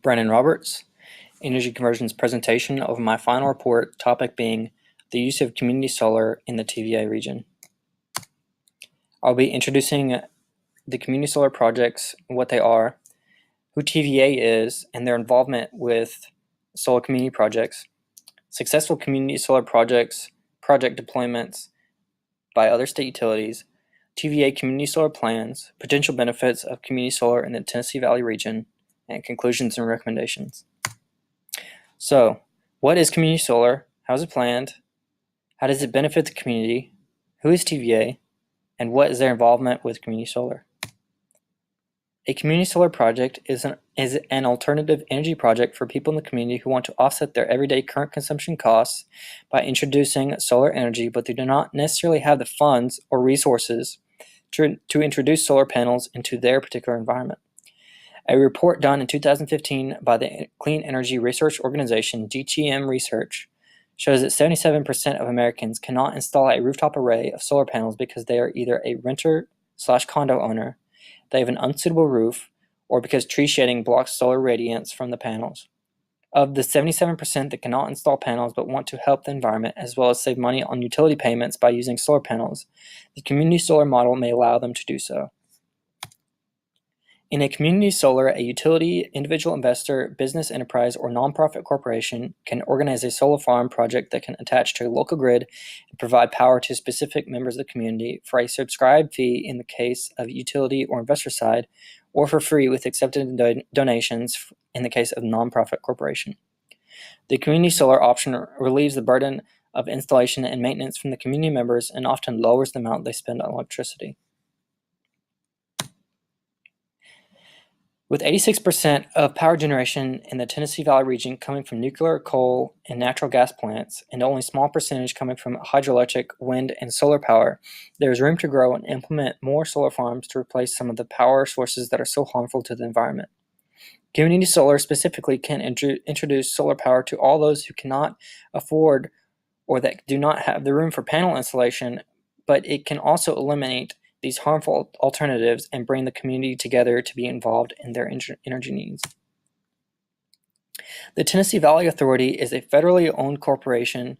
Brandon Roberts, Energy Conversion's presentation of my final report, topic being the use of community solar in the TVA region. I'll be introducing the community solar projects, what they are, who TVA is, and their involvement with solar community projects, successful community solar project deployments by other state utilities, TVA community solar plans, potential benefits of community solar in the Tennessee Valley region, and conclusions and recommendations. So, what is community solar? How is it planned? How does it benefit the community? Who is TVA? And what is their involvement with community solar? A community solar project is an alternative energy project for people in the community who want to offset their everyday current consumption costs by introducing solar energy, but they do not necessarily have the funds or resources to introduce solar panels into their particular environment. A report done in 2015 by the Clean Energy Research Organization, DGM Research, shows that 77% of Americans cannot install a rooftop array of solar panels because they are either a renter/condo owner, they have an unsuitable roof, or because tree shedding blocks solar radiance from the panels. Of the 77% that cannot install panels but want to help the environment as well as save money on utility payments by using solar panels, the community solar model may allow them to do so. In a community solar, a utility, individual investor, business enterprise, or nonprofit corporation can organize a solar farm project that can attach to a local grid and provide power to specific members of the community for a subscribed fee in the case of utility or investor side, or for free with accepted donations in the case of nonprofit corporation. The community solar option relieves the burden of installation and maintenance from the community members and often lowers the amount they spend on electricity. With 86% of power generation in the Tennessee Valley region coming from nuclear, coal, and natural gas plants, and only a small percentage coming from hydroelectric, wind, and solar power, there is room to grow and implement more solar farms to replace some of the power sources that are so harmful to the environment. Community solar specifically can introduce solar power to all those who cannot afford or that do not have the room for panel installation, but it can also eliminate these harmful alternatives and bring the community together to be involved in their energy needs. The Tennessee Valley Authority is a federally owned corporation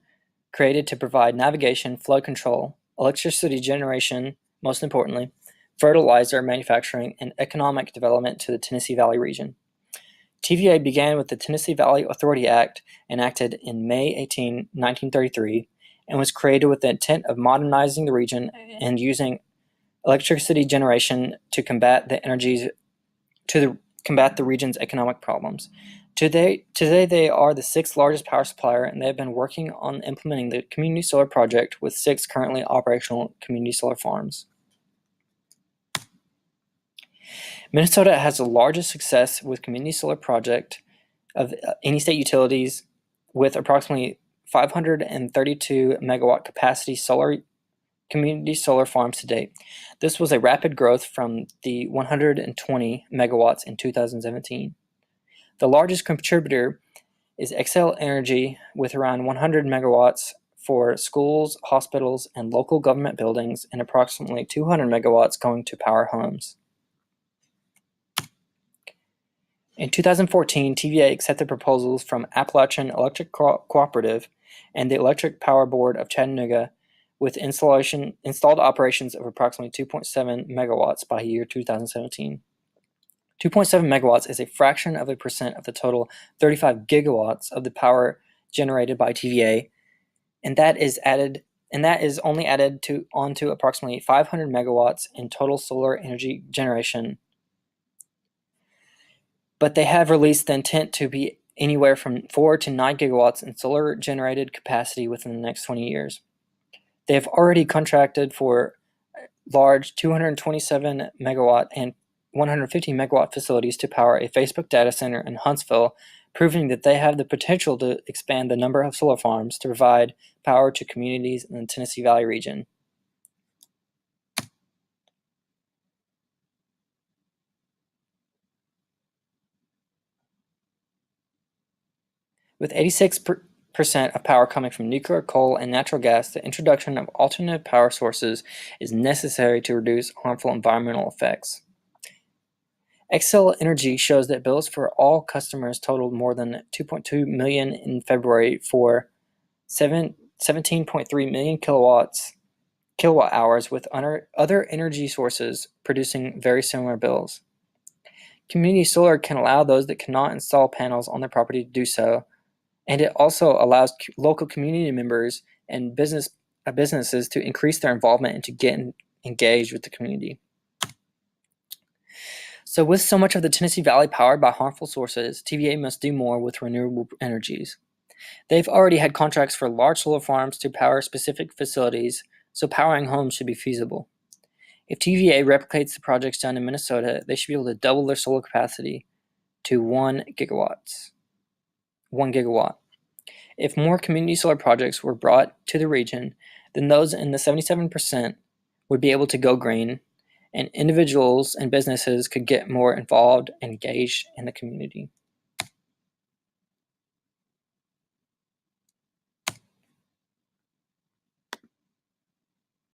created to provide navigation, flood control, electricity generation, most importantly, fertilizer manufacturing, and economic development to the Tennessee Valley region. TVA began with the Tennessee Valley Authority Act, enacted in May 18, 1933, and was created with the intent of modernizing the region and using electricity generation to combat the region's economic problems. Today they are the sixth largest power supplier, and they have been working on implementing the community solar project with 6 currently operational community solar farms. Minnesota has the largest success with community solar project of any state utilities, with approximately 532 megawatt capacity community solar farms to date. This was a rapid growth from the 120 megawatts in 2017. The largest contributor is Xcel Energy with around 100 megawatts for schools, hospitals, and local government buildings, and approximately 200 megawatts going to power homes. In 2014, TVA accepted proposals from Appalachian Electric Cooperative and the Electric Power Board of Chattanooga with installed operations of approximately 2.7 megawatts by year 2017. 2.7 megawatts is a fraction of a percent of the total 35 gigawatts of the power generated by TVA, and that is only added onto approximately 500 megawatts in total solar energy generation. But they have released the intent to be anywhere from 4 to 9 gigawatts in solar generated capacity within the next 20 years. They have already contracted for large 227 megawatt and 150 megawatt facilities to power a Facebook data center in Huntsville, proving that they have the potential to expand the number of solar farms to provide power to communities in the Tennessee Valley region. With 86% of power coming from nuclear, coal, and natural gas, the introduction of alternative power sources is necessary to reduce harmful environmental effects. Xcel Energy shows that bills for all customers totaled more than 2.2 million in February for 17.3 million kilowatt hours, with other energy sources producing very similar bills. Community solar can allow those that cannot install panels on their property to do so, and it also allows local community members and businesses to increase their involvement and to get engaged with the community. So with so much of the Tennessee Valley powered by harmful sources, TVA must do more with renewable energies. They've already had contracts for large solar farms to power specific facilities, so powering homes should be feasible. If TVA replicates the projects done in Minnesota, they should be able to double their solar capacity to 1 gigawatt. If more community solar projects were brought to the region, then those in the 77% would be able to go green, and individuals and businesses could get more involved and engaged in the community.